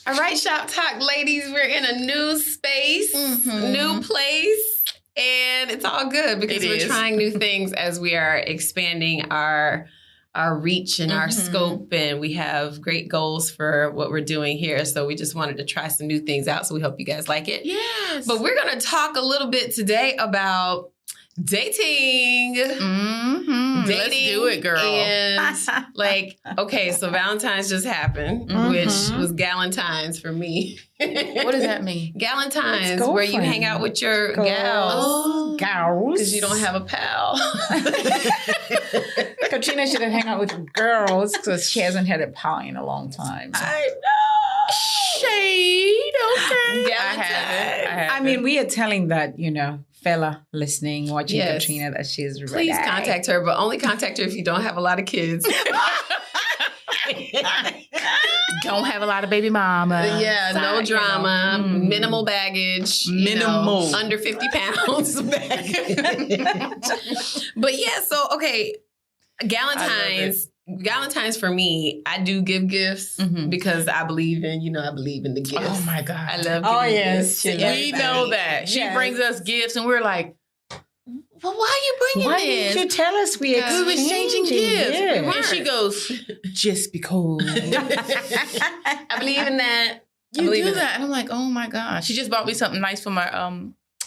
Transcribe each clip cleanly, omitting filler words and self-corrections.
All right, Shop Talk ladies, we're in a new space, new place, and it's all good because we're trying new things as we are expanding our reach and our scope, and we have great goals for what we're doing here. So we just wanted to try some new things out. So we hope you guys like it. Yes. But we're going to talk a little bit today about dating. Let's do it, girl. And okay, so Valentine's just happened, which was Galentine's for me. What does that mean? Galentine's, where you hang out with your gals. Oh, gals. Because you don't have a pal. Katrina should have hung out with girls because she hasn't had a pal in a long time. I know. Shade. Okay. Galentine's. I mean, we are telling that, fella listening, watching Katrina, that she's ready. Please contact her, but only contact her if you don't have a lot of kids. Don't have a lot of baby mama. Yeah, no drama, minimal baggage, under 50 pounds baggage. But yeah, so okay, Galentine's for me, I do give gifts because I believe in the gifts. Oh my God. I love giving gifts. We know that. She brings us gifts and we're like, well, why are you bringing Why this? didn't you tell us we were exchanging gifts? Yeah. And she goes, just because. I believe in that. You do that. And I'm like, oh my God. She just bought me something nice for my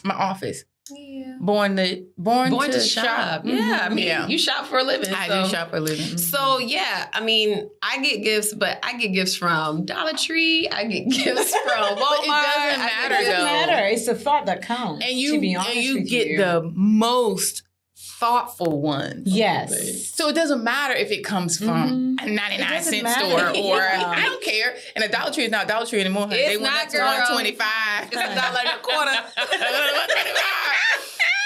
my office. Yeah. Born to shop. Yeah, I mean, you shop for a living. I do shop for a living. So yeah, I mean, I get gifts, but I get gifts from Dollar Tree. I get gifts from Walmart. It doesn't matter. It's the thought that counts. And you get the most thoughtful one. Yes. So it doesn't matter if it comes from a 99-cent store or I don't care. And a Dollar Tree is not Dollar Tree anymore. It's they went not, up to girl. $1.25. It's $1.25.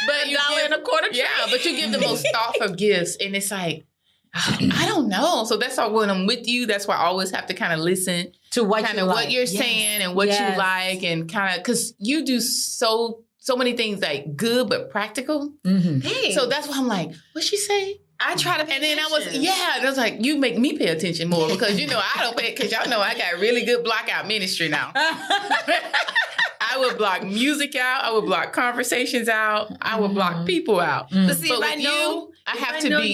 But you $1.25. Yeah, but you give the most thoughtful gifts, and it's like, I don't know. So that's why when I'm with you, that's why I always have to kind of listen to what you're saying and what you like, and kind of because you do so many things like good but practical. Hey. So that's why I'm like, what'd she say? I try to pay attention. And then I was like, you make me pay attention more because I don't pay, because y'all know I got really good blockout ministry now. I would block music out. I would block conversations out. I would block people out. But see, but if I know, I have to be.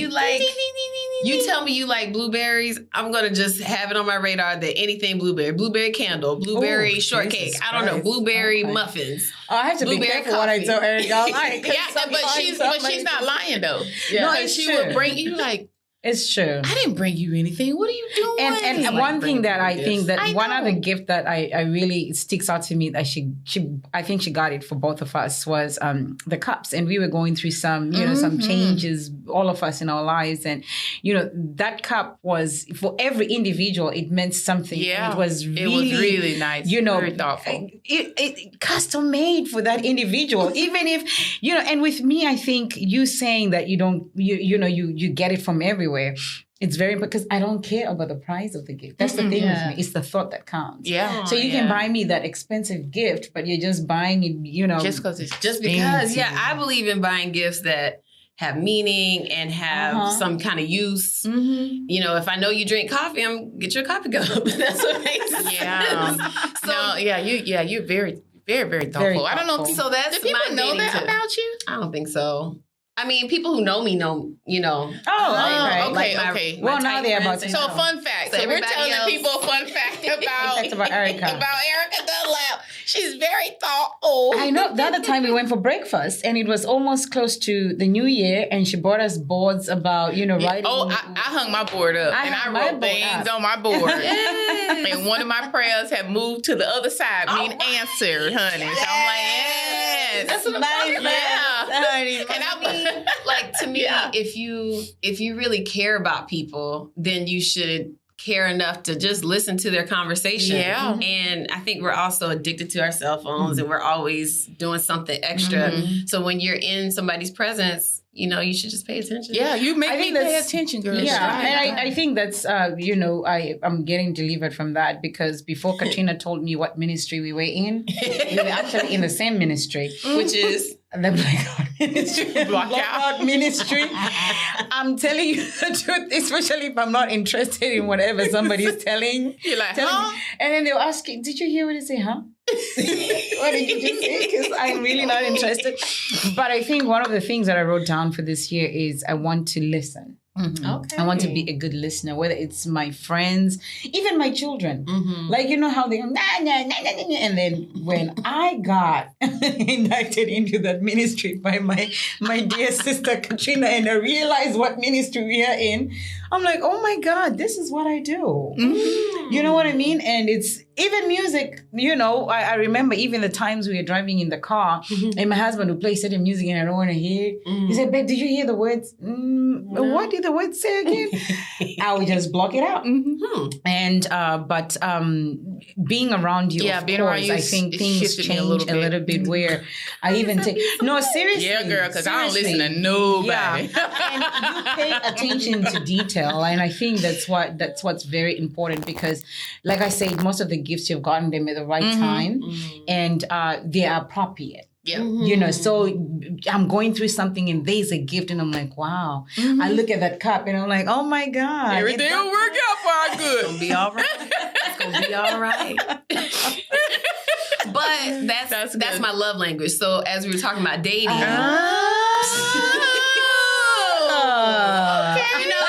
You tell me you like blueberries, I'm going to just have it on my radar that anything blueberry candle, blueberry shortcake, I don't know, blueberry muffins. Oh, I have to be careful what I tell Eric. Y'all like. but she's not lying though. Yeah. No, she would bring you like. It's true. I didn't bring you anything. What are you doing? And one thing that I think that one other gift that I really sticks out to me that I think she got it for both of us was the cups. And we were going through some some changes, all of us in our lives, and that cup was for every individual. It meant something. Yeah, it was really nice. Very thoughtful. It custom made for that individual. Even if and with me, I think you saying that you don't you get it from everywhere. It's very, because I don't care about the price of the gift. That's the thing with me. It's the thought that counts. Yeah. So you can buy me that expensive gift, but you're just buying it, just because it's just because. Yeah, I believe in buying gifts that have meaning and have some kind of use. If I know you drink coffee, I'm get you a coffee cup. That's what makes sense. You're very, very, very thoughtful. Very I don't know. So that's do people my know that tip. about you? I don't think so. I mean, people who know me know, Oh, okay. Well, now they're about to So know. a fun fact. So So we're everybody telling else- people a fun fact about About Erica. About Erica Dunlap. She's very thoughtful. I know. The other time we went for breakfast, and it was almost close to the New Year, and she brought us boards about, writing. Oh, I hung my board up, and I hung my wrote board things up. on my board. And one of my prayers have moved to the other side, mean answer, honey. So I'm like, yes. That's what I'm talking about. Yeah. And I mean, like, to me, if you really care about people, then you should care enough to just listen to their conversation. Yeah. And I think we're also addicted to our cell phones and we're always doing something extra. So when you're in somebody's presence, you should just pay attention. Yeah, you make me pay attention, girl. Yeah, and I think that's, I'm getting delivered from that, because before Katrina told me what ministry we were in, we were actually in the same ministry. Which is? The blackout ministry. Blackout ministry. I'm telling you the truth, especially if I'm not interested in whatever somebody's telling. You're like, telling huh? me. And then they'll ask you, did you hear what they say, huh? What did you just say? Because I'm really not interested. But I think one of the things that I wrote down for this year is I want to listen. Mm-hmm. Okay. I want to be a good listener, whether it's my friends, even my children. Mm-hmm. Like, you know how they go, nah. And then when I got inducted into that ministry by my dear sister Katrina, and I realized what ministry we are in, I'm like, oh my God, this is what I do. Mm-hmm. You know what I mean? And it's even music, you know, I remember even the times we were driving in the car and my husband would play certain music and I don't want to hear. He said, babe, did you hear the words? No. What did the words say again? I would just block it out. Mm-hmm. And, but being around you, of course, around you, I think things change a little bit where I even take, no, seriously. Yeah, girl, because I don't listen to nobody. Yeah. And you pay attention to detail. And I think that's what's very important because, like I said, most of the gifts you've gotten them at the right time and they are appropriate. Yeah. You know, so I'm going through something and there's a gift and I'm like, wow. I look at that cup and I'm like, oh my God. Everything will work out for our good. It's going to be all right. It's going to be all right. But that's my love language. So as we were talking about dating. Okay. You know,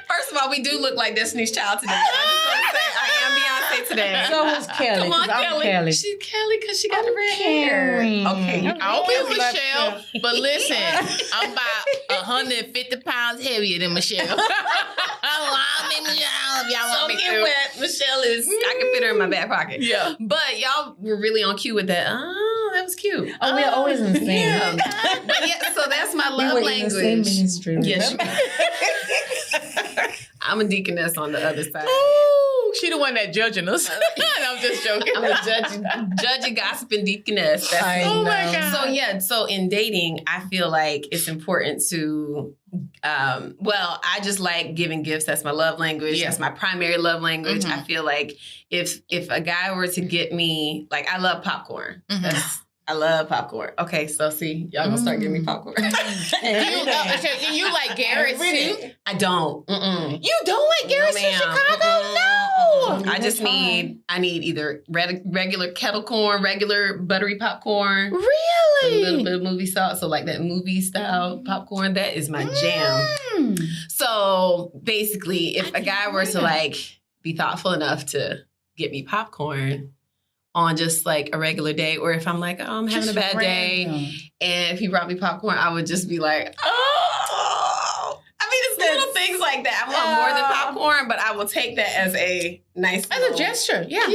first of all, we do look like Destiny's Child today. I just want to say I am Beyonce today. So was Kelly. Come on, Kelly. She's Kelly because she got the red hair. Okay. I'll be Michelle, but listen, I'm about 150 pounds heavier than Michelle. I'll be Michelle if y'all want me to. Michelle is, I can fit her in my back pocket. Yeah. But y'all were really on cue with that. Oh, that was cute. Oh, we're always in the same. Yeah. But yeah, so that's my love language. In the same ministry. Yes. I'm a deaconess on the other side. Ooh, she the one that judging us. I'm just joking. I'm a judgy, gossiping deaconess. Oh my God. So in dating, I feel like it's important to, I just like giving gifts. That's my love language. Yeah. That's my primary love language. I feel like if a guy were to get me, like I love popcorn. I love popcorn. Okay, so see, y'all gonna start giving me popcorn. You like Garrett's too? I don't. You don't like Garrett's in Chicago? No. I just need either regular kettle corn, regular buttery popcorn. Really? A little bit of movie salt. So like that movie style popcorn, that is my jam. So basically, if a guy were to like be thoughtful enough to get me popcorn on just like a regular day, or if I'm like, oh, I'm having a bad day, and if he brought me popcorn, I would just be like, oh. I mean, it's little things like that. I want more than popcorn, but I will take that as a nice as a gesture. Yeah.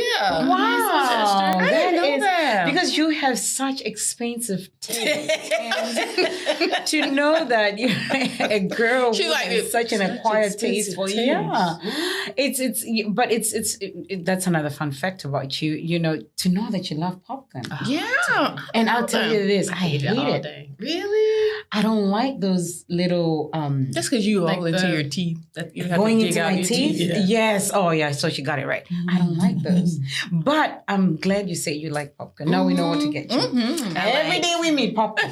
Wow. I didn't know that. Because you have such expensive taste. And to know that you're a girl with such an acquired taste for that's another fun fact about you. You know, to know that you love popcorn. Yeah. And I'll tell you this, I hate it. All day. Really? I don't like those little That's because you all into your teeth. You have going to dig into my teeth? Yeah. Yes. Oh yeah, so she got it right. I don't like those. But I'm glad you say you like popcorn. Now we know what to get you. Every day we meet popcorn.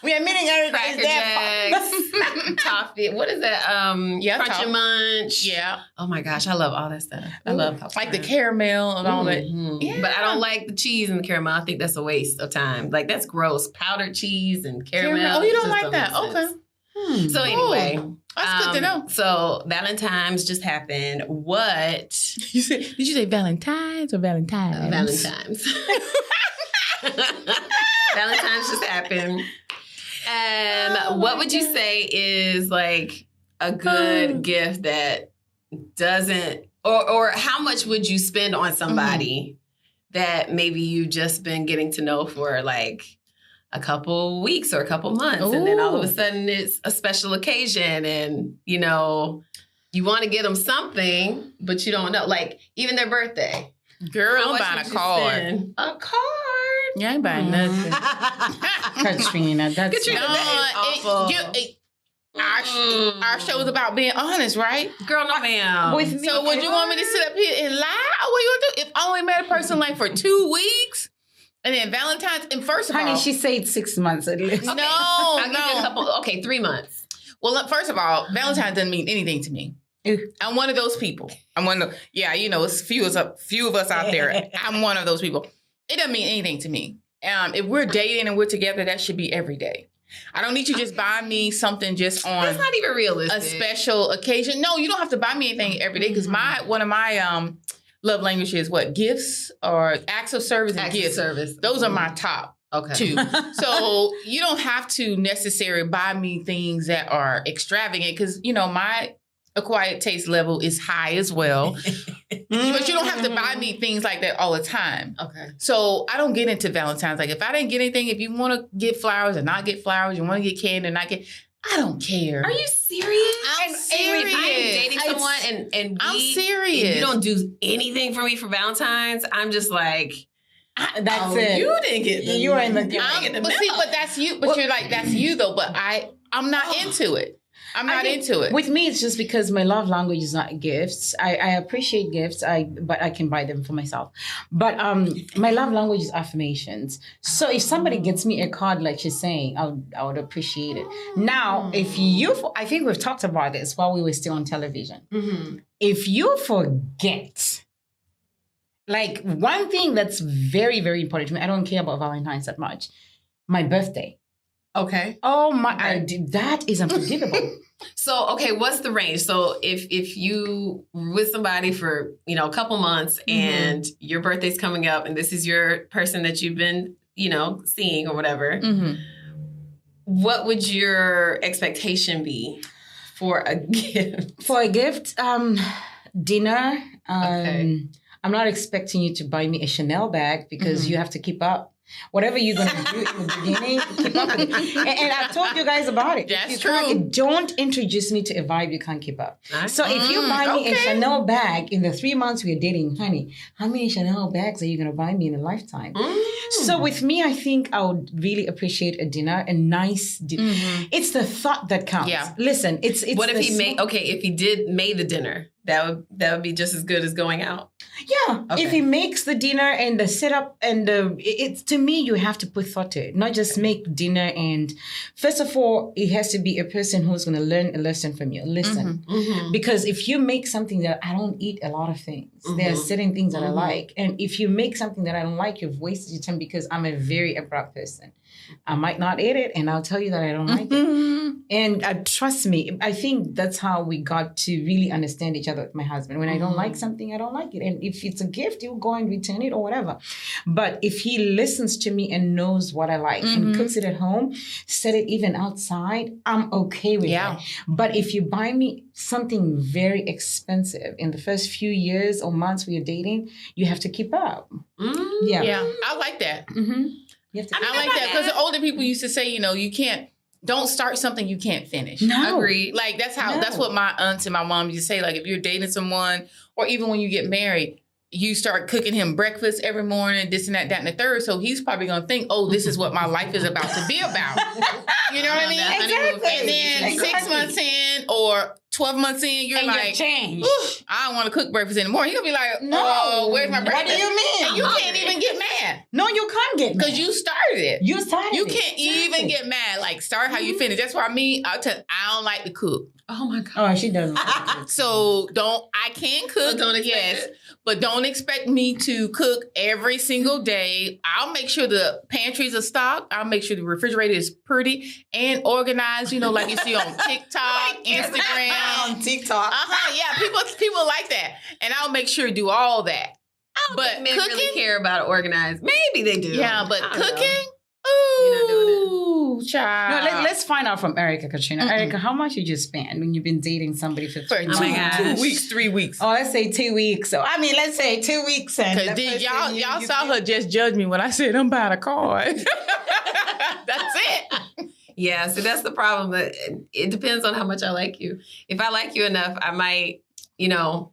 We are meeting every day. Cracker Jacks, toffee. What is that? Crunchy Munch. Yeah. Oh my gosh, I love all that stuff. I love popcorn. Like the caramel and all that. Yeah. But I don't like the cheese and the caramel. I think that's a waste of time. Like that's gross. Powdered cheese and caramel. Oh, you don't like that? Okay. So anyway, that's good to know. So Valentine's just happened. What you said? Did you say Valentine's or Valentine's? Valentine's. Valentine's just happened. And what would you say is like a good gift that doesn't, or how much would you spend on somebody that maybe you've just been getting to know for like a couple weeks or a couple months, and then all of a sudden it's a special occasion, and you know you want to get them something, but you don't know, like even their birthday. Girl, I'm buying a card. A card? Yeah, I ain't buying nothing. Katrina, that's awful. Our show is about being honest, right? Girl, no ma'am. With me, so would you want me to sit up here and lie? Or what you gonna do? If I only met a person like for 2 weeks, And then Valentine's, and first of all... Honey, she said 6 months at least. Okay. I'll give you a couple, 3 months. Well, first of all, Valentine's doesn't mean anything to me. I'm one of those people. It's few of us out there. I'm one of those people. It doesn't mean anything to me. If we're dating and we're together, that should be every day. I don't need you to just buy me something just on... That's not even realistic. A special occasion. No, you don't have to buy me anything every day because one of my love languages is what? Gifts or acts of service and gifts. Those are my top two. So you don't have to necessarily buy me things that are extravagant because, my acquired taste level is high as well. But you don't have to buy me things like that all the time. Okay. So I don't get into Valentine's. Like if I didn't get anything, if you want to get flowers or not get flowers, you want to get candy or not get... I don't care. Are you serious? I'm serious. I'm dating someone and I'm serious. And you don't do anything for me for Valentine's. I'm just like, that's it. You didn't get the... You were in the... But that's you. But you're like, that's you though. But I'm not into it. I'm not into it. With me, it's just because my love language is not gifts. I appreciate gifts, but I can buy them for myself. But my love language is affirmations. So if somebody gets me a card, like she's saying, I would appreciate it. Now, I think we've talked about this while we were still on television. Mm-hmm. If you forget, like one thing that's very, very important to me, I don't care about Valentine's that much, my birthday. Okay. Oh my! That is unforgivable. So, okay, what's the range? So, if you with somebody for a couple months and your birthday's coming up, and this is your person that you've been seeing or whatever, what would your expectation be for a gift? For a gift, dinner. Okay. I'm not expecting you to buy me a Chanel bag because you have to keep up. Whatever you're going to do in the beginning, keep up with it. And I've told you guys about it. That's true. Don't introduce me to a vibe you can't keep up. So if you buy me a Chanel bag in the 3 months we're dating, honey, how many Chanel bags are you going to buy me in a lifetime? So with me, I think I would really appreciate a dinner, a nice dinner. It's the thought that counts. Yeah. Listen, it's what if if he did made the dinner? That would be just as good as going out. Yeah. Okay. If he makes the dinner and the setup and it's to me, you have to put thought to it, not just make dinner. And first of all, it has to be a person who's going to learn a lesson from you. Listen, because if you make something that I don't eat a lot of things, there are certain things that I like. And if you make something that I don't like, you've wasted your time because I'm a very abrupt person. I might not eat it and I'll tell you that I don't like it. And trust me, I think that's how we got to really understand each other with my husband. When I don't like something, I don't like it. And if it's a gift, he'll go and return it or whatever. But if he listens to me and knows what I like and cooks it at home, set it even outside, I'm okay with it. But if you buy me something very expensive in the first few years or months we are dating, you have to keep up. Yeah, I like that. I like that because the older people used to say, you don't start something you can't finish. No. Agreed. Like that's what my aunts and my mom used to say. Like if you're dating someone or even when you get married, you start cooking him breakfast every morning, this and that, and the third. So he's probably going to think, this is what my life is about to be about. You know what I mean? Exactly. And then 6 months in or 12 months in, you're like, I don't want to cook breakfast anymore. He'll be like, no, where's my breakfast? What do you mean? And you can't even get mad. No, you can't get mad. Because you started it. You started You can't even get mad. Like, start how you finish. That's why I'll tell you, I don't like to cook. Oh, my God. Oh, she doesn't like to cook. So, I can cook. But don't expect me to cook every single day. I'll make sure the pantries are stocked. I'll make sure the refrigerator is pretty and organized, like you see on TikTok, Instagram. On TikTok. Yeah, people like that. And I'll make sure to do all that. I don't think men really care about organized. Maybe they do. Yeah, but cooking? Ooh, you're not doing it. Child. No, let's find out from Erica, Katrina. Erica, how much did you spend when you've been dating somebody for 2 weeks, 3 weeks? Oh, let's say 2 weeks. So let's say 2 weeks. Because y'all saw her just judge me when I said I'm buying a car. That's it. Yeah, so that's the problem. But it depends on how much I like you. If I like you enough, I might, I'm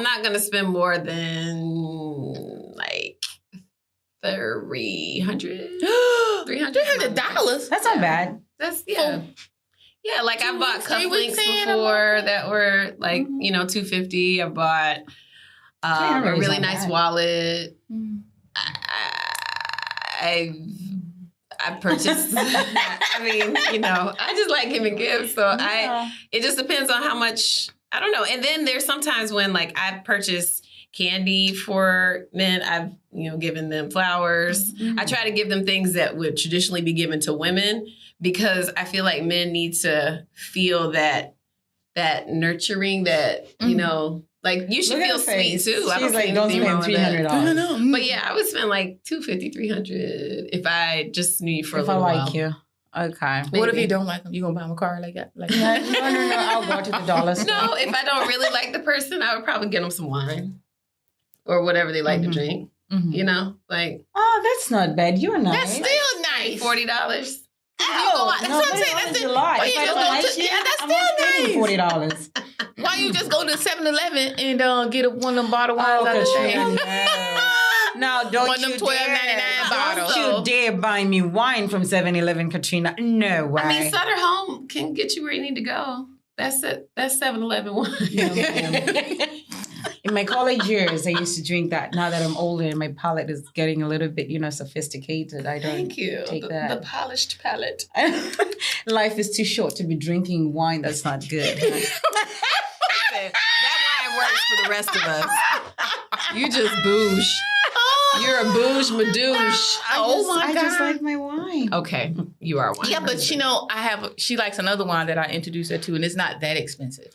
not going to spend more than like $300. That's not bad. That's yeah. Like I bought cufflinks before that were like $250. I bought a really nice wallet. I purchased. I mean, I just like giving gifts. So it just depends on how much. I don't know. And then there's sometimes when like I purchase candy for men, I've given them flowers. Mm-hmm. I try to give them things that would traditionally be given to women because I feel like men need to feel that nurturing that like you should feel sweet too. She's I don't like, don't spend $300. But yeah, I would spend like $250, $300 if I just knew you for a little while. If I like you. Okay. Maybe. What if you don't like them? You gonna buy them a car like that? Like no. I'll go to the dollar store. No, if I don't really like the person, I would probably get them some wine or whatever they like to drink. Mm-hmm. Like. Oh, that's not bad. You're nice. That's still nice. $40. Oh, that's what I'm saying. That's still nice. That's still nice. $40. Why you just go to 7-Eleven and get one of them bottle wines out of the thing? No, don't one you of them $12.99 bottles. Don't you dare buy me wine from 7-Eleven, Katrina. No way. I mean, Sutter Home can get you where you need to go. That's it. That's 7-Eleven wine. In my college years, I used to drink that. Now that I'm older and my palate is getting a little bit, sophisticated, I don't take that. The polished palate. Life is too short to be drinking wine that's not good. That wine works for the rest of us. You just booge. You're a bouge madouche. I just like my wine. Okay, you are one. Yeah, but she likes another wine that I introduced her to, and it's not that expensive.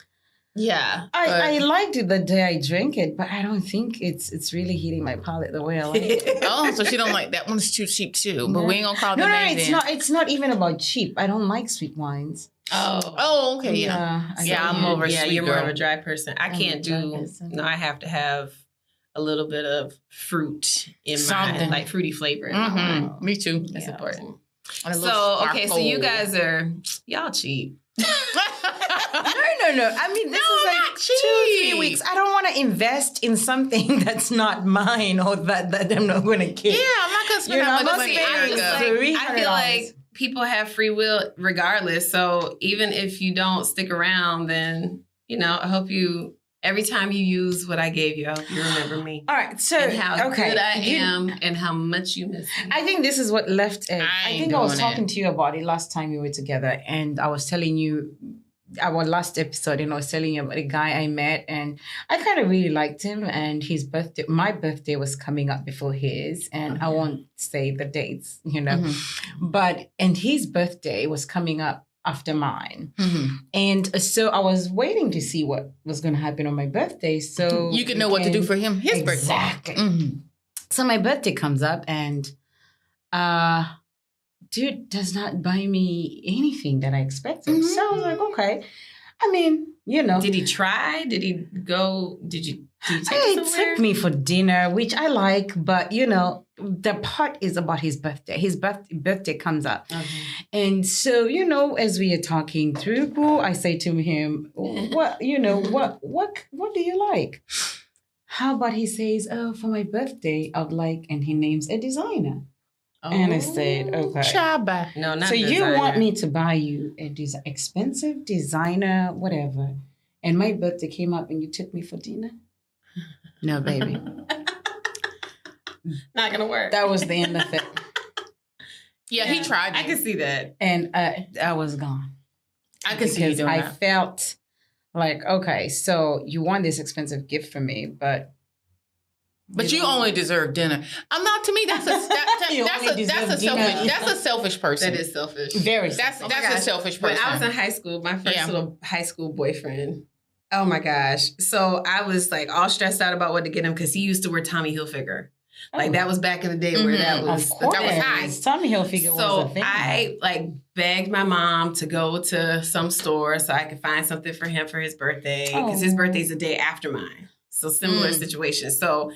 Yeah, I liked it the day I drank it, but I don't think it's really hitting my palate the way I like it. So she don't like that one's too cheap too. But we ain't gonna call the name. No, it's not even about cheap. I don't like sweet wines. Oh, okay, yeah. I'm over. Yeah, you're more of a dry person. I can't do. No, I have to have a little bit of fruit in my like fruity flavor in my wine. Me too. That's important. So so you guys y'all cheap. No. I mean, this is like 2-3 weeks. I don't want to invest in something that's not mine or that I'm not going to keep. Yeah, I'm not going to spend that much money. I feel like people have free will regardless. So even if you don't stick around, then, I hope every time you use what I gave you, I hope you remember me. All right. So, and how good I am and how much you miss me. I think this is what left it. I think I was talking to you about it last time we were together, and I was telling you our last episode, and I was telling you about a guy I met, and I kind of really liked him, and my birthday was coming up before his, and I won't say the dates, and his birthday was coming up after mine. Mm-hmm. And so I was waiting to see what was going to happen on my birthday. So you could know what to do for him, his birthday. Exactly. Mm-hmm. So my birthday comes up, and dude does not buy me anything that I expected. Mm-hmm. So I was like, okay. I mean, Did he try? Did he go? Did you take him somewhere? He took me for dinner, which I like, but the part is about his birthday. His birthday comes up. Mm-hmm. And so, as we are talking through, I say to him, what do you like? How about he says, for my birthday, I would like, and he names a designer. Oh. And I said, okay. Chaba. No, not so designer. You want me to buy you a expensive designer, whatever. And my birthday came up and you took me for dinner? No, baby. Not going to work. That was the end of it. Yeah, he tried. I can see that. And I was gone. I could see you doing that. I felt like, okay, so you want this expensive gift from me, but you only deserve dinner. I'm not. To me, that's a selfish person. That is selfish. Very. That's a selfish person. When I was in high school, my first little high school boyfriend. Oh my gosh! So I was like all stressed out about what to get him because he used to wear Tommy Hilfiger. Like that was back in the day where that was high. Tommy Hilfiger was a thing. So I begged my mom to go to some store so I could find something for him for his birthday because his birthday's the day after mine. So similar situation. So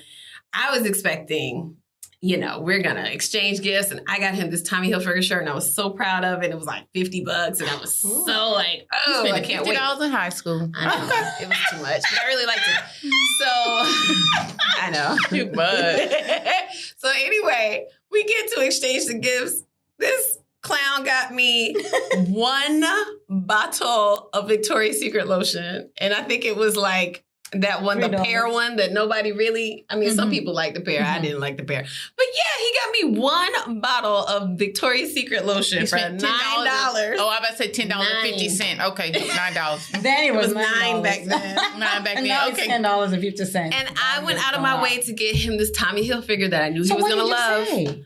I was expecting, we're going to exchange gifts. And I got him this Tommy Hilfiger shirt and I was so proud of it. It was like $50 and I was so like, I can't wait. $50 in high school. I know. It was too much, but I really liked it. So I know. Too much. So anyway, we get to exchange the gifts. This clown got me one bottle of Victoria's Secret lotion. And I think it was like the pear one that nobody really, some people like the pear. I didn't like the pear. But yeah, he got me me one bottle of Victoria's Secret lotion for $9. Oh, I about to say $10.50. Okay, $9. Then it was $9 back then. $9 back then. Now Okay, it's $10.50. And I went out of my way to get him this Tommy Hilfiger that I knew he was going to love. Say?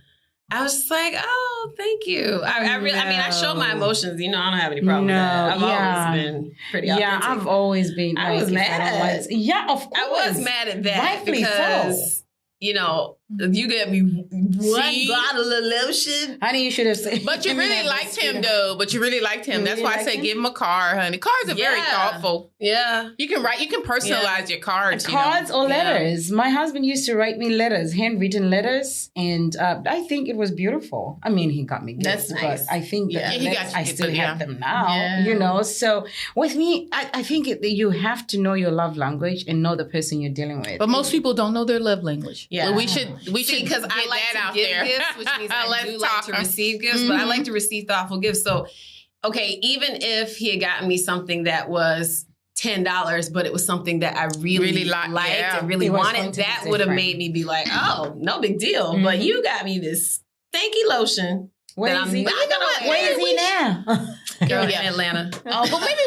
I was just like, oh, thank you. I really, I mean, I show my emotions. You know, I don't have any problem with that. I've always been pretty authentic. Yeah, I've always been. I was mad. Of course. I was mad at that Rightfully because, you know, you get me one bottle of lotion. Honey, you should have said. but you really liked him, though. But you really liked him. That's why I say give him a card, honey. Cards are very thoughtful. Yeah. You can personalize your cards. Cards or letters. My husband used to write me letters, handwritten letters. And I think it was beautiful. I mean, he got me gifts. That's nice. But I think that I still have them now. Yeah. You know, so with me, I think you have to know your love language and know the person you're dealing with. But most people don't know their love language. Yeah. Well, we should because I like that to out give there. gifts, which means I do like to receive gifts, but I like to receive thoughtful gifts. So, okay, even if he had gotten me something that was $10, but it was something that I really liked and really wanted, that would have made me be like, oh, no big deal. But you got me this stinky lotion. Where is he? Where is he now? Girl, in Atlanta. Oh, but maybe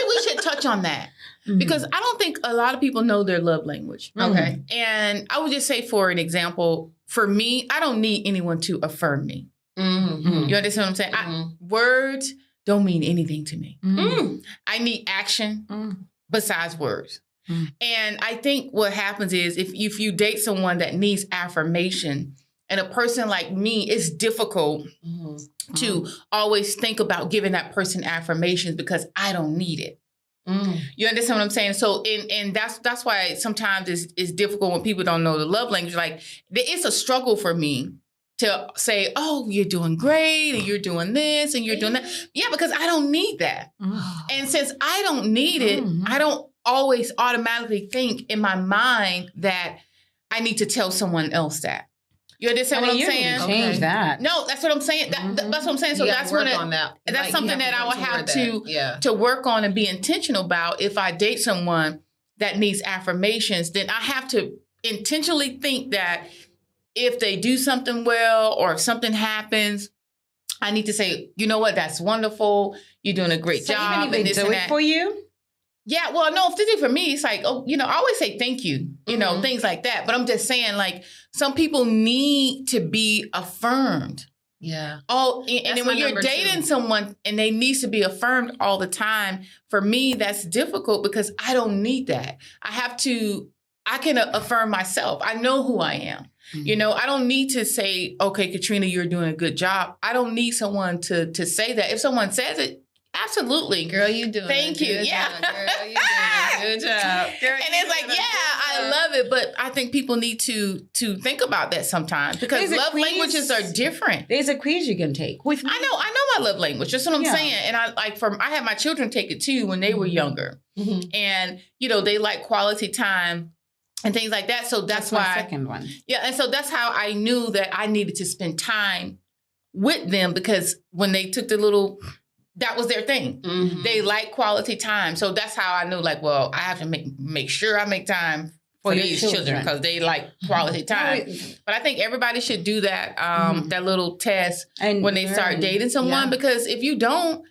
we should touch on that. Because I don't think a lot of people know their love language. Okay. And I would just say, for an example, for me, I don't need anyone to affirm me. Mm-hmm. You understand what I'm saying? Words don't mean anything to me. Mm-hmm. I need action besides words. And I think what happens is if you date someone that needs affirmation, and a person like me, it's difficult to always think about giving that person affirmations because I don't need it. You understand what I'm saying? So, and that's why sometimes it's difficult when people don't know the love language. Like, it's a struggle for me to say, oh, you're doing great, and you're doing this, and you're doing that. Yeah, because I don't need that. And since I don't need it, I don't always automatically think in my mind that I need to tell someone else that. You understand what I'm saying? Change that. No, that's what I'm saying. That's what I'm saying. So that's that's something that I would have to work on and be intentional about. If I date someone that needs affirmations, then I have to intentionally think that if they do something well or if something happens, I need to say, you know what, that's wonderful. You're doing a great job. Even if they do it for you? Yeah, well, no, if they do it for me, it's like, oh, you know, I always say thank you, you know, things like that. But I'm just saying, like, some people need to be affirmed. Yeah. Oh, and then when you're dating someone and they need to be affirmed all the time, for me, that's difficult because I don't need that. I can affirm myself. I know who I am. You know, I don't need to say, okay, Katrina, you're doing a good job. I don't need someone to say that. If someone says it, absolutely. Girl, you doing Thank you. Yeah. Girl, you doing a good job. Girl, and it's like, I love it. But I think people need to think about that sometimes because love languages are different. There's a quiz you can take. With me. I know my love language. That's what I'm saying. And I had my children take it too when they were younger. And, you know, they like quality time and things like that. So that's why my second one. Yeah. And so that's how I knew that I needed to spend time with them because when they took that was their thing. They like quality time. So that's how I knew, like, well, I have to make sure I make time for these children because they like quality time. But I think everybody should do that, that little test when they start dating someone because if you don't,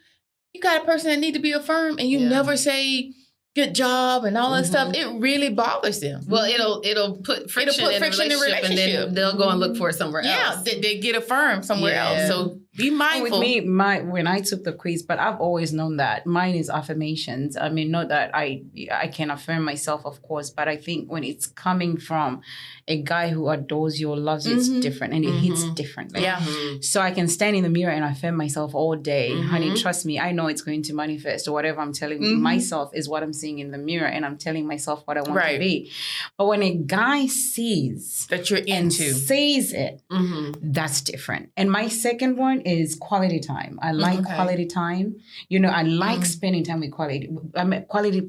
you got a person that need to be affirmed and you never say good job and all that stuff, it really bothers them. Well, it'll put friction in the relationship and then they'll go and look for it somewhere else. Yeah, they get affirmed somewhere else. So be mindful. With me, when I took the quiz, but I've always known that mine is affirmations. I mean, not that I can affirm myself, of course, but I think when it's coming from a guy who adores you or loves you, it's different and it hits differently. Yeah. So I can stand in the mirror and affirm myself all day. Honey, trust me, I know it's going to manifest or whatever I'm telling myself is what I'm seeing in the mirror and I'm telling myself what I want to be. But when a guy sees that you're into, says it, that's different. And my second one is quality time. I like quality time. You know, I like spending time with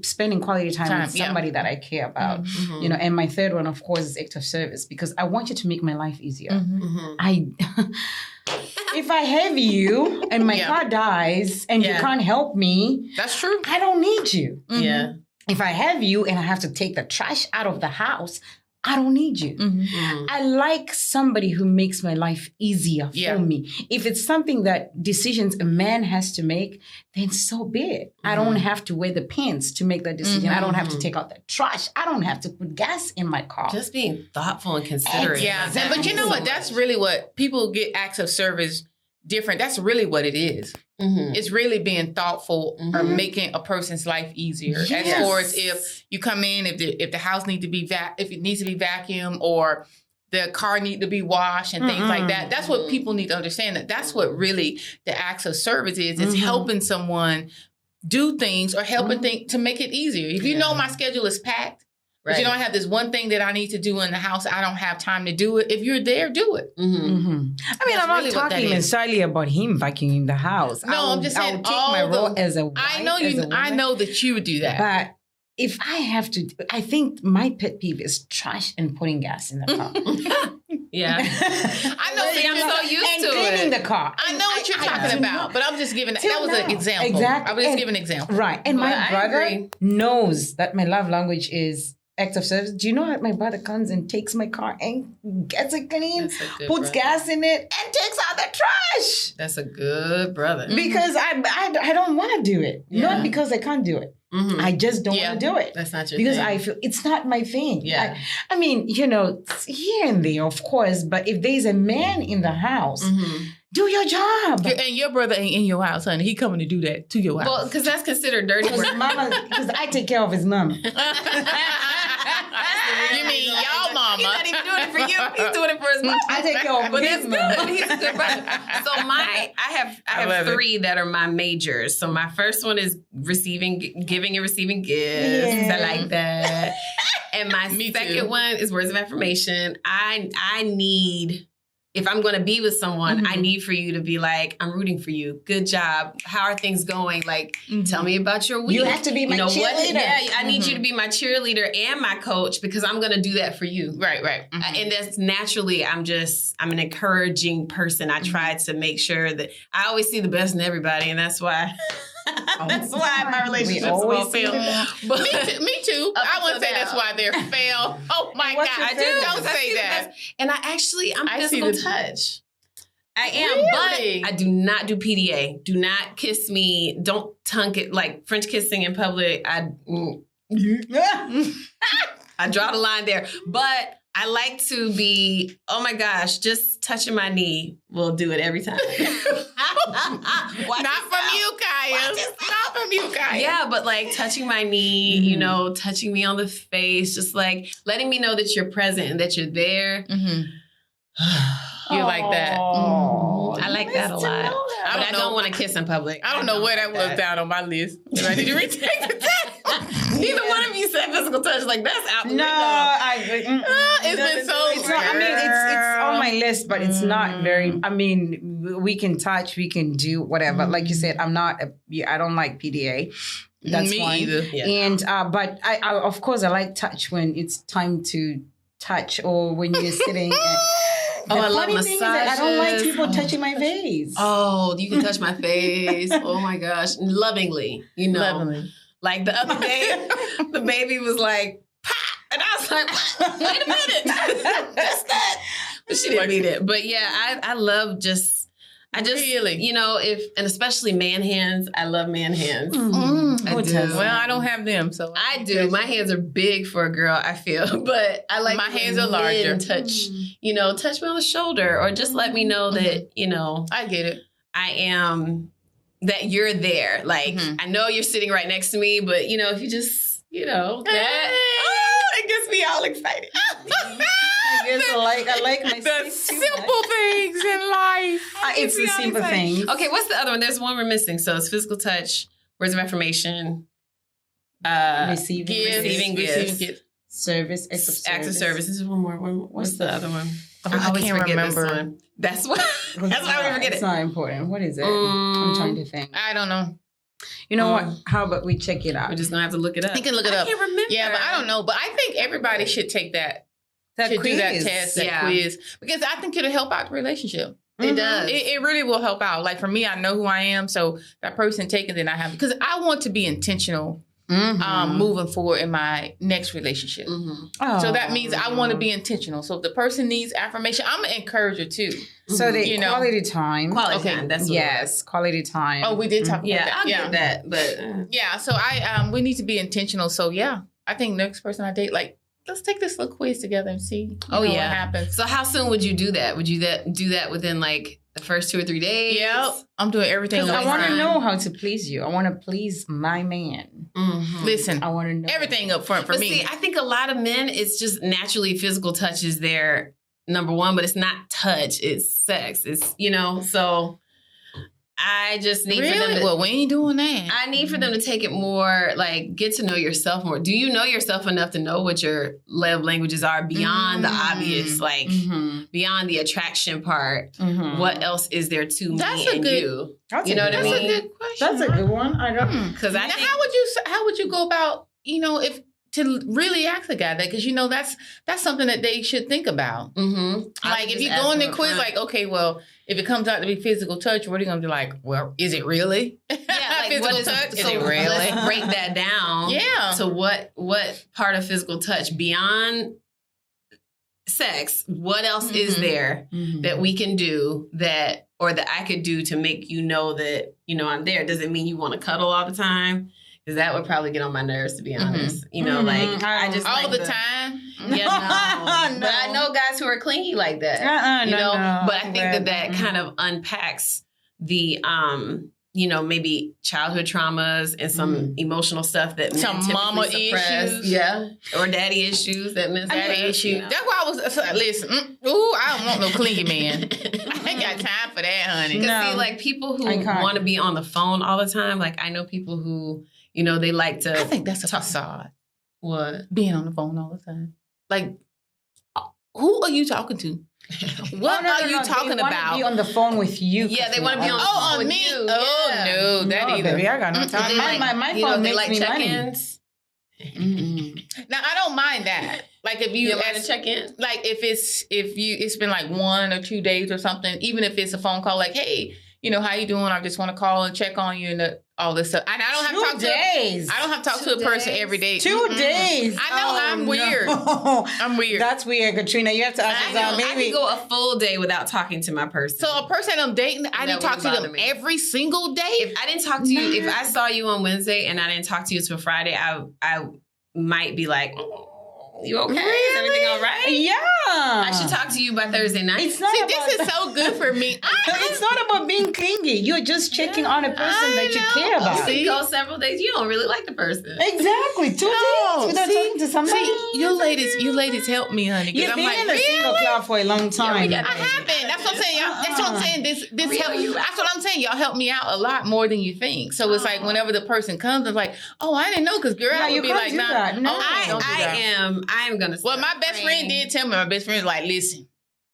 spending quality time with somebody that I care about. You know, and my third one, of course, is act of service because I want you to make my life easier. If I have you and my car dies and you can't help me, that's true. I don't need you. Yeah. If I have you and I have to take the trash out of the house, I don't need you. Mm-hmm. I like somebody who makes my life easier for me. If it's something that decisions a man has to make, then so be it. I don't have to wear the pants to make that decision. I don't have to take out the trash. I don't have to put gas in my car. Just being thoughtful and considerate. Yeah, but you know what? That's really what people get acts of service different. That's really what it is. It's really being thoughtful or making a person's life easier. Yes. As far as if you come in, if the house needs to be if it needs to be vacuumed or the car need to be washed and things like that. That's what people need to understand. That's what really the acts of service is. It's helping someone do things or helping to make it easier. If you know my schedule is packed, if you don't have this one thing that I need to do in the house, I don't have time to do it. If you're there, do it. I mean, I'm not talking necessarily about him vacuuming the house. No, I'm just saying I'll take my role as a wife. I know that you would do that. But if I have to, I think my pet peeve is trash and putting gas in the car. Yeah. I know that I'm so used to it. And cleaning the car. I know what you're talking about, but I'm just giving, that was an example. Exactly. I was just giving an example. Right. And my brother knows that my love language is act of service. Do you know that my brother comes and takes my car and gets it clean, puts gas in it, and takes out the trash? That's a good brother. Because I don't want to do it. Not because I can't do it. I just don't want to do it. That's not your because thing. I feel it's not my thing. Yeah. I mean, here and there, of course, but if there's a man in the house, do your job. And your brother ain't in your house, honey. He coming to do that to your house. Well, because that's considered dirty work. Because I take care of his mama. You mean y'all mama? He's not even doing it for you. He's doing it for his mama. I take care of his mama. But he's a good brother. So I have three that are my majors. So my first one is giving and receiving gifts. Yeah. I like that. And my second one is words of affirmation. I need, if I'm going to be with someone, I need for you to be like, I'm rooting for you. Good job. How are things going? Like, tell me about your week. You have to be my cheerleader. I need you to be my cheerleader and my coach because I'm going to do that for you. Right. And that's naturally, I'm an encouraging person. I try to make sure that I always see the best in everybody. And that's why... That's why my relationships will fail. But me too. I wouldn't say that's why they're fail. Oh my God. I do. Don't say that. And I'm physical touch. I am, but I do not do PDA. Do not kiss me. Don't tongue it like French kissing in public. I draw the line there. But I like to be, oh my gosh, just touching my knee will do it every time. Not from you, Kaya. Not from you, Kaya. Yeah, but like touching my knee, touching me on the face, just like letting me know that you're present and that you're there. You like that? I like that a lot. But I don't want to kiss in public. I don't know where that was down on my list. Did you retake the test? Neither one of you said physical touch. Like that's out the window. It's been so. It's not, I mean, it's on my list, but it's not very. I mean, we can touch, we can do whatever. Like you said, I don't like PDA. That's me one. either. Yeah. And but I of course I like touch when it's time to touch or when you're sitting. I love massages. I don't like people touching my face. Oh, you can touch my face. Oh my gosh, lovingly. Lovingly. Like the other day, the baby was like, "Pop," and I was like, "What? Wait a minute, that's that." But she didn't mean it. But yeah, I love really, and especially man hands. I love man hands. I do. Well, I don't have them, so I do. My hands are big for a girl, I feel, but I like my hands are larger. Touch me on the shoulder, or just let me know that I get it. I am. That you're there. Like, I know you're sitting right next to me, but, if you just, it gets me all excited. I like my the simple things in life. It's the simple things. Okay, what's the other one? There's one we're missing. So it's physical touch, words of affirmation, receiving gifts. Service, acts of service. This is one more. What's the other one? I always can't remember. This one. That's why we forget it. It's not important. What is it? I'm trying to think. I don't know. You know what? How about we check it out? We're just going to have to look it up. You can look it up. I can't remember. Yeah, but I don't know. But I think everybody should take that. That quiz. Do that test, that quiz. Because I think it'll help out the relationship. It does. It really will help out. Like for me, I know who I am. So that person taking it, I have. Because I want to be intentional moving forward in my next relationship. So that means I want to be intentional. So if the person needs affirmation, I'm an encourager too. So the quality time. Quality time. That's what quality time. Oh, we did talk about that. I get that, but so we need to be intentional. So I think next person I date, like, let's take this little quiz together and see what happens. So how soon would you do that? Would you do that within like the first 2 or 3 days? Yep. I'm doing everything. Because I want to know how to please you. I want to please my man. Listen, I want to know everything up front for me. See, I think a lot of men, it's just naturally physical touch is their number one, but it's not touch, it's sex. It's, so I just need for them to... Well, we ain't doing that. I need for them to take it more, like, get to know yourself more. Do you know yourself enough to know what your love languages are beyond the obvious, like, beyond the attraction part? What else is there to me and you? You know what I mean? That's a good question. That's a good one. I don't... Because I think... How would you go about, if to really ask a guy that, because that's something that they should think about. Like if you go in the quiz, like, okay, well, if it comes out to be physical touch, what are you gonna be like? Well, is it really? Yeah, like physical what touch? Is it really? Let's break that down. To what part of physical touch beyond sex? What else is there that we can do that I could do to make you know that I'm there? Does it mean you want to cuddle all the time? Because that would probably get on my nerves, to be honest. Like I just all like the time. Yeah, no. But I know guys who are clingy like that. But I think that kind of unpacks the maybe childhood traumas and some emotional stuff that some mama issues, or daddy issues that men daddy issues. That's why I was listen. I don't want no clingy man. I ain't got time for that, honey. Because see, like people who want to be on the phone all the time, like I know people who. They like to... I think that's a facade. What? Being on the phone all the time. Like, who are you talking to? What are you talking about? They want to be on the phone with you. Yeah, they want to be on the phone with me? you. Oh, no, that either. Baby, I got no time. My phone makes me check-ins. Money. Now, I don't mind that. Like, if you want to check in? Like, it's been like 1 or 2 days or something, even if it's a phone call, like, hey... how you doing? I just want to call and check on you and all this stuff. And I don't have to talk to I don't have to talk to a person every day. 2 days. I know I'm weird. I'm weird. That's weird, Katrina. You have to ask us maybe. I can go a full day without talking to my person. So a person I'm dating, I didn't talk to them every single day. If I didn't talk to you, if I saw you on Wednesday and I didn't talk to you until Friday, I might be like, you okay? Really? Is everything all right? Yeah. I should talk to you by Thursday night. This is so good for me. It's not about being clingy. You're just checking on a person that you care about. You go several days. You don't really like the person. Exactly. 2 days without talking to somebody. See, you ladies help me, honey. You've been in a single club for a long time. I have been. That's what I'm saying. That's what I'm saying. This help you. That's what I'm saying. Y'all help me out a lot more than you think. So it's like whenever the person comes, it's like, oh, I didn't know, because girl, I would be like, nah. No, I am gonna. Well, my best friend did tell me. My best friend was like, listen,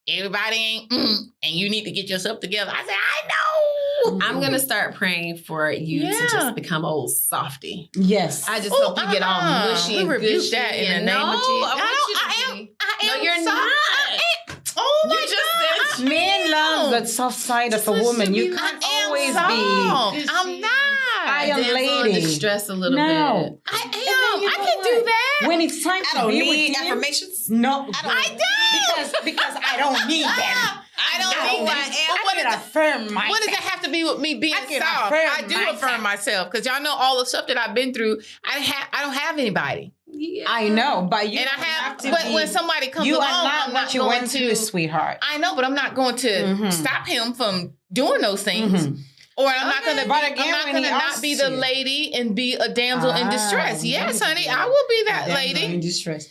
everybody ain't, and you need to get yourself together. I said, I know. I'm gonna start praying for you to just become old softy. Yes. I just hope you get all mushy and gushy. That in the name of Jesus. I am. No, you're not. Oh my God. Men love that soft side of a woman. You can't always be. I'm not. I am lady. Distress a little bit. I am. I can do that. When it's time to be with him, affirmations. No, I don't. Because I don't need them. I don't need them. I can affirm myself. What does that have to be with me being soft? I do affirm myself, because y'all know all the stuff that I've been through. I don't have anybody. Yeah. I know, but you but when somebody comes along, I'm not what you went through, sweetheart. I know, but I'm not going to stop him from doing those things. Or I'm not gonna not be the lady and be a damsel in distress. Yes, honey, I will be that lady in distress.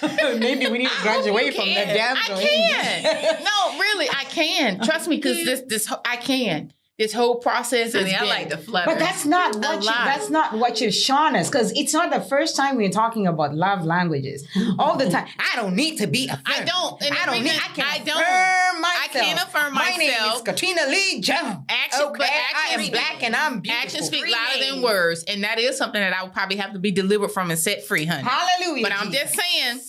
Maybe we need to graduate from that damsel. I can. No, really, I can. Trust me, because this I can. This whole process is. I like the flutter. But that's not what you've shown us, because it's not the first time we're talking about love languages. All the time. I don't need to be affirmed. I can affirm affirm myself. I can't affirm myself. My name is Katrina Lee Jones. I am black and I'm beautiful. Actions speak louder than words. And that is something that I would probably have to be delivered from and set free, honey. Hallelujah. But I'm just saying,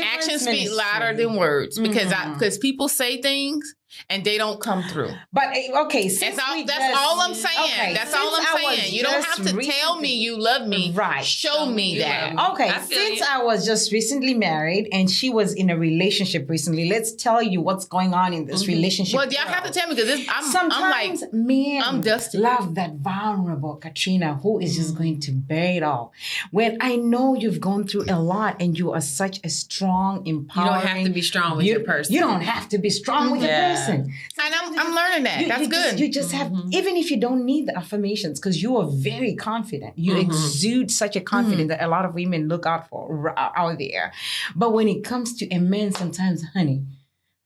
actions speak louder than words because people say things and they don't come through. But okay, that's all I'm saying. Okay, that's all I'm saying. You don't have to tell me you love me. Right. Show me that. Okay, since I was just recently married and she was in a relationship recently, let's tell you what's going on in this relationship. Well, y'all have to tell me because sometimes men I'm dusty. Love that vulnerable Katrina who is just going to bear it all. When I know you've gone through a lot and you are such a strong, empowering. You don't have to be strong with your person. You don't have to be strong with your person. And I'm learning that. That's good. You just have, even if you don't need the affirmations, because you are very confident. You exude such a confidence that a lot of women look out for out there. But when it comes to a man, sometimes, honey,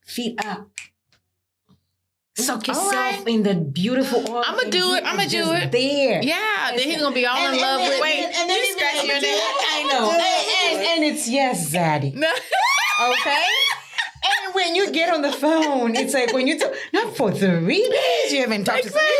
feet up. Soak yourself in the beautiful oil. I'm going to do it. I'm going to do it. There. Yeah. Then he's going to be all in love with me. And then you scratch your neck. I know. And it's yes, Zaddy. Okay? And when you get on the phone, it's like when you talk, not for 3 days, you haven't talked to somebody.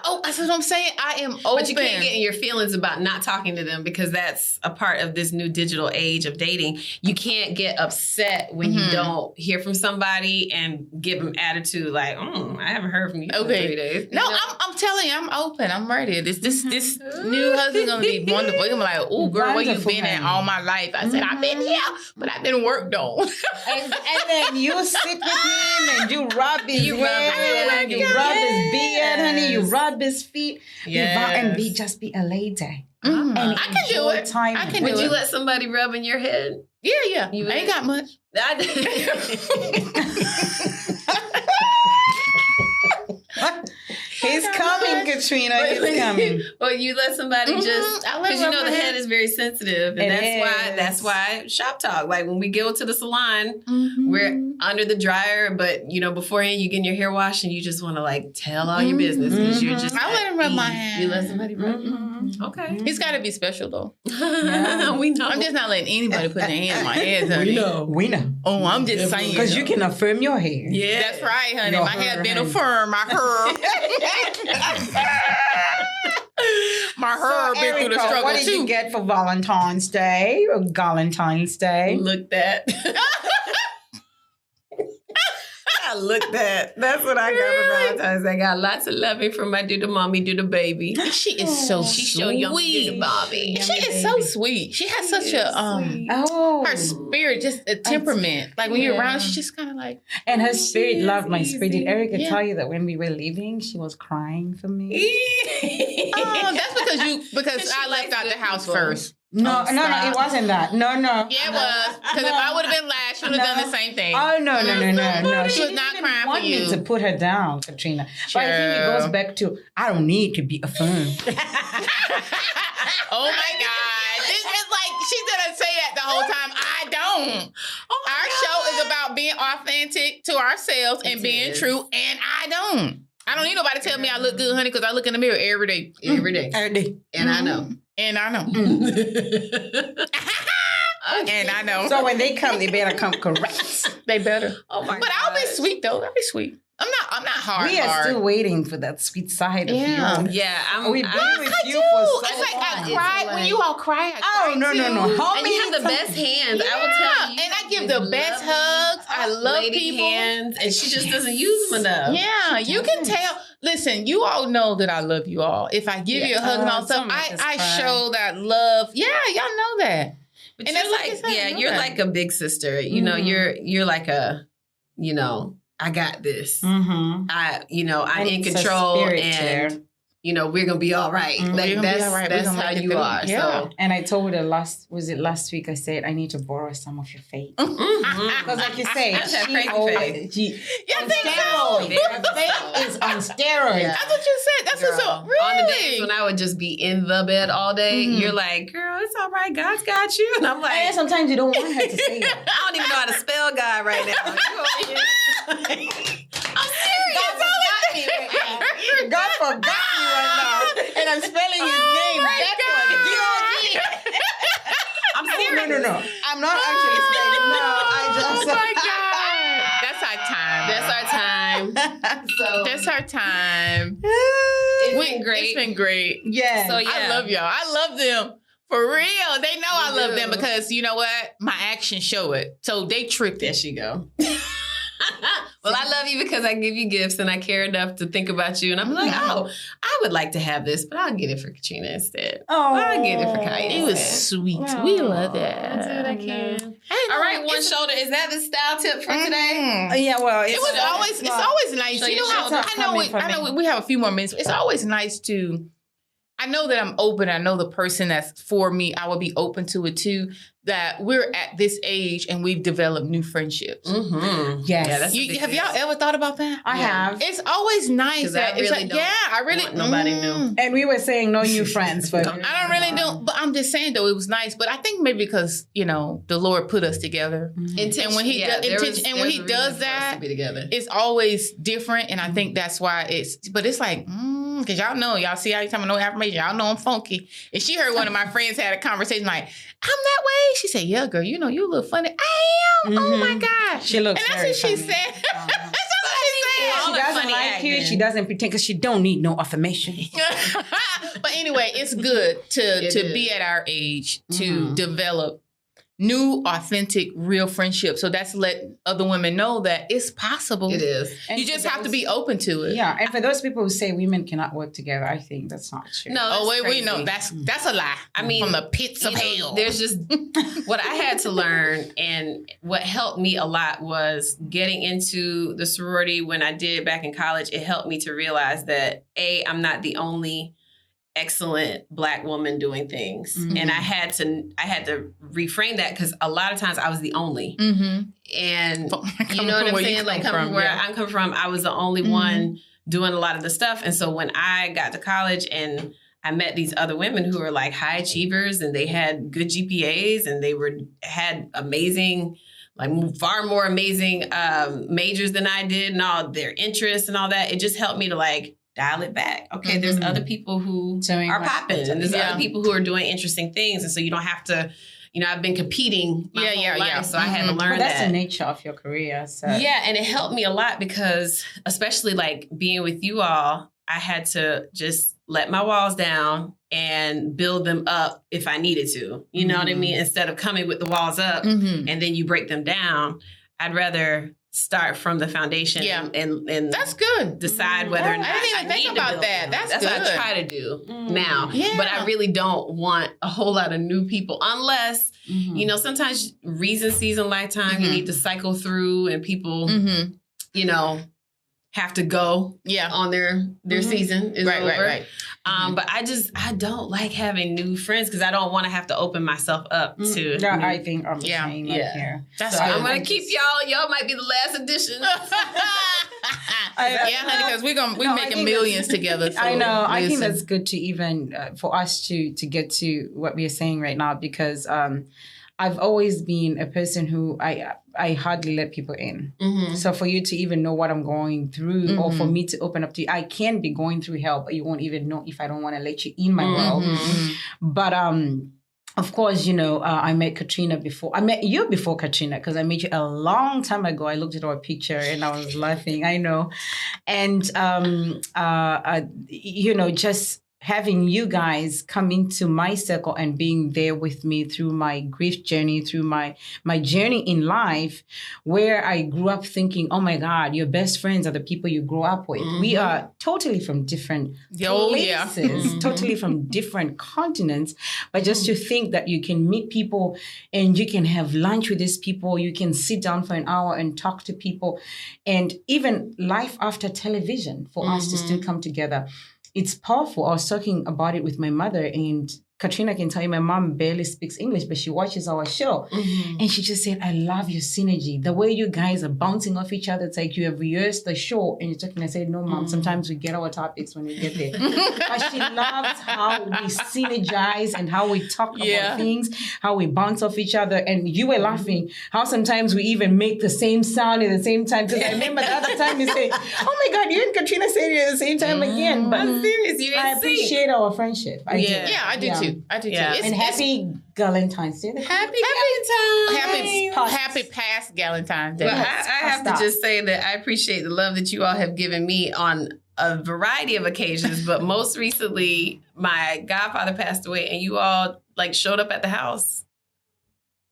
Oh, that's what I'm saying. I am open. But you can't get in your feelings about not talking to them because that's a part of this new digital age of dating. You can't get upset when you don't hear from somebody and give them attitude like, I haven't heard from you for 3 days. No, I'm telling you, I'm open. I'm ready. This new husband's going to be wonderful. He's going to be like, oh, girl, where you been at all my life? I said, I've been here, but I've been worked on. And then you sit with him and you rub his head, you rub his beard, honey, you rub his feet, and just be a lady. And I can do it. I can do it. Would you let somebody rub in your head? Yeah. You ain't got much. He's coming, Katrina. He's coming. Or you let somebody just because you know the head is very sensitive, and that's why shop talk. Like when we go to the salon, we're under the dryer, but you know beforehand you getting your hair washed and you just want to like tell all your business because you're just. I let him rub my hand. You let somebody rub. Okay, he's got to be special though. We know. I'm just not letting anybody put their hand on my head, honey. We know. Oh, I'm just saying because you can affirm your hair. Yeah, that's right, honey. My hair been affirmed. My hair been through the struggle. What did you get for Valentine's Day or Galentine's Day? Look that. I looked at. That's what I got for Valentine's Day. I got lots of loving from my doodle mommy, doodle baby. She is so sweet. She's so young, doodle mommy. She is so sweet. She has such a her spirit, just a temperament. Like when you're around, she's just kind of like. And her spirit loved my spirit. Did Erica tell you that when we were leaving, she was crying for me? That's because I left out the house first. No, it wasn't that. No. Yeah, it was. Because if I would have been last, she would have done the same thing. Oh, no. She was not crying for you. Me to put her down, Katrina. Sure. But I think it goes back to, I don't need to be affirmed. Oh, my God. This is like, she's going to say that the whole time. I don't. Our show is about being authentic to ourselves and being true, and I don't. I don't need nobody to tell me I look good, honey, because I look in the mirror every day. Every day. And I know. And I know. And I know. So when they come, they better come correct. They better. Oh my God. But I'll be sweet though. I'll be sweet. I'm not hard. We are still waiting for that sweet side of you. Yeah, we've been with you for so It's like long. I cry when you all cry. I cry too. No. And you have the best hands. I will tell you. And I give the best hugs. I love people. Hands, and she just doesn't use them enough. Yeah, you can tell. Listen, you all know that I love you all. If I give you a hug and all stuff, I show that love. Yeah, y'all know that. But and you're like a big sister. You know, you're like a, you know, I got this. I'm in control, and you know we're gonna be all right. Like that's how you are. Yeah. So, and I told her last week? I said I need to borrow some of your faith because, like you say, think so. Her faith is on steroids. Yeah. That's what you said. That's what's up. Really? On the days when I would just be in the bed all day, you're like, girl, it's all right. God's got you. And I'm like, and sometimes you don't want her to say that. I don't even know how to spell God right now. You over here. I'm serious. God forgot me right now. And I'm spelling his name backwards. D-O-G. I'm serious. No. I'm not actually saying no. I just. Oh my God. That's our time. That's our time. It's been great. It's been great. Yeah. So, yeah. I love y'all. I love them. For real. They know I love them because you know what? My actions show it. So they tricked There it. she go. Well, I love you because I give you gifts and I care enough to think about you. And I'm like, oh, I would like to have this, but I'll get it for Katrina instead. Oh, I'll get it for Kaya. It was sweet. Oh. We love that. I'll do what I can. All right, one shoulder. Is that the style tip for today? Yeah, well, It was always. It's always nice. So You know your how shirts are coming I know. We have a few more minutes. It's always nice to. I know that I'm open. I know the person that's for me. I will be open to it too. That we're at this age and we've developed new friendships. Mm-hmm. Yes. Yeah, that's Have y'all ever thought about that? I have. It's always nice 'Cause that I it's really like, don't I really want nobody new. And we were saying no new friends. But I don't really do, but I'm just saying though it was nice. But I think maybe because the Lord put us together, and when He does that, be together. it's always different. And I think that's why But it's like, because y'all see how you tell me no affirmation. Y'all know I'm funky. And she heard one of my friends had a conversation like, I'm that way. She said, yeah, girl, you a little funny. I am. Oh my gosh. She looks And that's very what she funny. said. That's what she said. She doesn't like you. She doesn't pretend because she don't need no affirmation. But anyway, it's good to be at our age to develop new, authentic, real friendships. So that's let other women know that it's possible. It is. And You just for have to those- be open to it. Yeah, and for those people who say women cannot work together, I think that's not true. No, Oh, that's wait, we know crazy. that's a lie. I mean, from the pits of hell. There's just what I had to learn, and what helped me a lot was getting into the sorority when I did back in college. It helped me to realize that I'm not the only excellent Black woman doing things, and I had to reframe that because a lot of times I was the only, and you know what I'm saying? Like coming from where I'm coming from, I was the only one doing a lot of the stuff, and so when I got to college and I met these other women who were like high achievers and they had good GPAs and they had amazing, like far more amazing majors than I did and all their interests and all that. It just helped me to like dial it back. Okay, there's other people who are popping and there's other people who are doing interesting things. And so you don't have to, I've been competing my whole life. So I had to learn But that's that. the nature of your career. So. Yeah, and it helped me a lot because especially like being with you all, I had to just let my walls down and build them up if I needed to. You know what I mean? Instead of coming with the walls up and then you break them down, I'd rather start from the foundation and that's good. Decide whether or not I didn't even think about that. That's what good. I try to do now. Yeah. But I really don't want a whole lot of new people unless, sometimes recencies in lifetime you need to cycle through and people, have to go on their season is over. Right. But I don't like having new friends because I don't want to have to open myself up to. No, I think I'm the same here. That's so good. I'm going to keep y'all. Y'all might be the last edition. Honey, because we're making millions together. So I know. I think listen. that's good to even for us to get to what we are saying right now because I've always been a person who I hardly let people in. So for you to even know what I'm going through or for me to open up to you, I can be going through hell, but you won't even know if I don't want to let you in my world. But of course, I met Katrina before. I met you before Katrina because I met you a long time ago. I looked at our picture and I was laughing. I know. And, just having you guys come into my circle and being there with me through my grief journey, through my journey in life, where I grew up thinking, oh my God, your best friends are the people you grow up with. We are totally from different places, totally from different continents. But just to think that you can meet people and you can have lunch with these people, you can sit down for an hour and talk to people, and even life after television for us to still come together. It's powerful. I was talking about it with my mother, and Katrina can tell you my mom barely speaks English, but she watches our show. And she just said, I love your synergy. The way you guys are bouncing off each other. It's like you have rehearsed the show and you're talking. I said, no, Mom, sometimes we get our topics when we get there. But she loves how we synergize and how we talk about things, how we bounce off each other. And you were laughing how sometimes we even make the same sound at the same time. Because I remember the other time you say, oh my God, you and Katrina said it at the same time again. But I'm serious. You I appreciate our friendship. I do. Yeah, I do too. And happy Valentine's Day. Happy Happy past Galentine's Day. Well, I have to just say that I appreciate the love that you all have given me on a variety of occasions, but most recently, my godfather passed away, and you all like showed up at the house.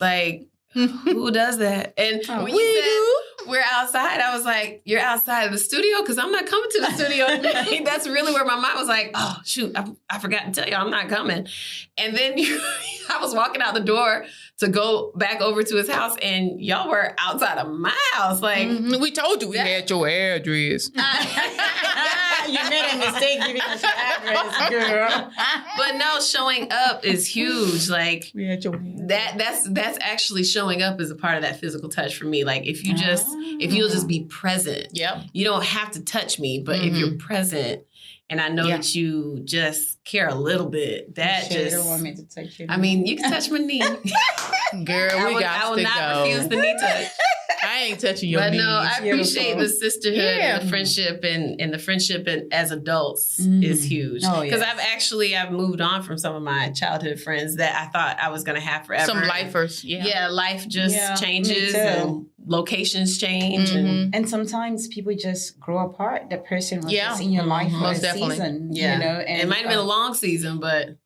Like, who does that? And when you said we're outside, I was like, you're outside of the studio? Because I'm not coming to the studio. That's really where my mind was like, oh, shoot, I forgot to tell you, I'm not coming. And then I was walking out the door to go back over to his house, and y'all were outside of my house. Like, we told you we had your address. You made a mistake giving us your address, girl. But no, showing up is huge. Like, We had your that's actually showing up as a part of that physical touch for me. Like, if you'll just be present. Yep. You don't have to touch me, but if you're present, and I know that you just care a little bit, that You just. don't want me to touch you. I mean, you can touch my knee. Girl, I will not refuse the knee touch. I ain't touching your But knees. no, I appreciate the sisterhood and the friendship, and the friendship as adults is huge. Because I've moved on from some of my childhood friends that I thought I was going to have forever. Some lifers. Yeah, life just changes and locations change. And sometimes people just grow apart. The person was just in your life for a season. Yeah. You know, and it might have been a long season, but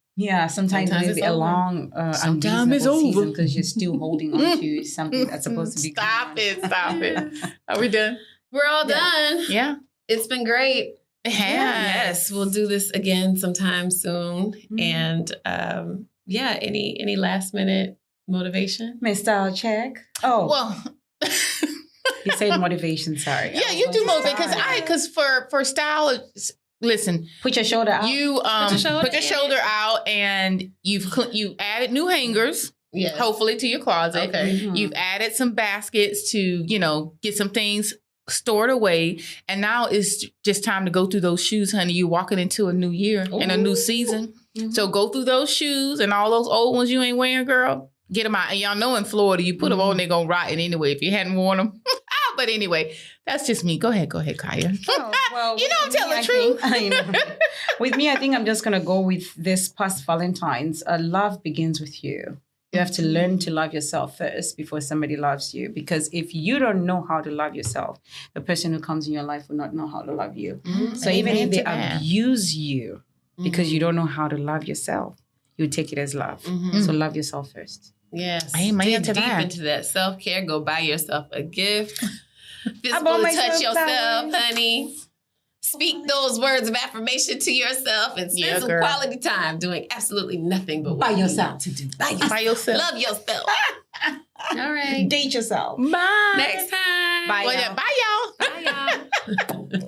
sometimes it will be a long, sometimes it's over season because you're still holding on to something that's supposed to be. Stop it. Are we done? We're all done. Yeah. It's been great. It has. Yes, we'll do this again sometime soon. And any last minute motivation? My style check. Oh, Well, you said motivation. Sorry. yeah, you do motivate because for style. Listen, Put your shoulder out. you put your shoulder out, and you added new hangers. Yes. Hopefully to your closet. Okay. You've added some baskets to, get some things stored away. And now it's just time to go through those shoes, honey. You're walking into a new year and a new season. So go through those shoes and all those old ones you ain't wearing, girl. Get them out. And y'all know in Florida, you put them on, they're going to rot anyway if you hadn't worn them. But anyway, that's just me. Go ahead, Kaya. Oh, well, I'm telling the truth. With me, I think I'm just going to go with this past Valentine's. Love begins with you. You have to learn to love yourself first before somebody loves you. Because if you don't know how to love yourself, the person who comes in your life will not know how to love you. So even if they abuse you because you don't know how to love yourself, you take it as love. So love yourself first. Yes. Amen to deep that. into that self-care. Go buy yourself a gift. I bought myself Touch yourself, flowers. honey. Speak those words of affirmation to yourself and spend some quality time doing absolutely nothing but Buy yourself to do. By yourself. Love yourself. All right. Date yourself. Bye. Next time. Bye. Bye, y'all. Bye, y'all.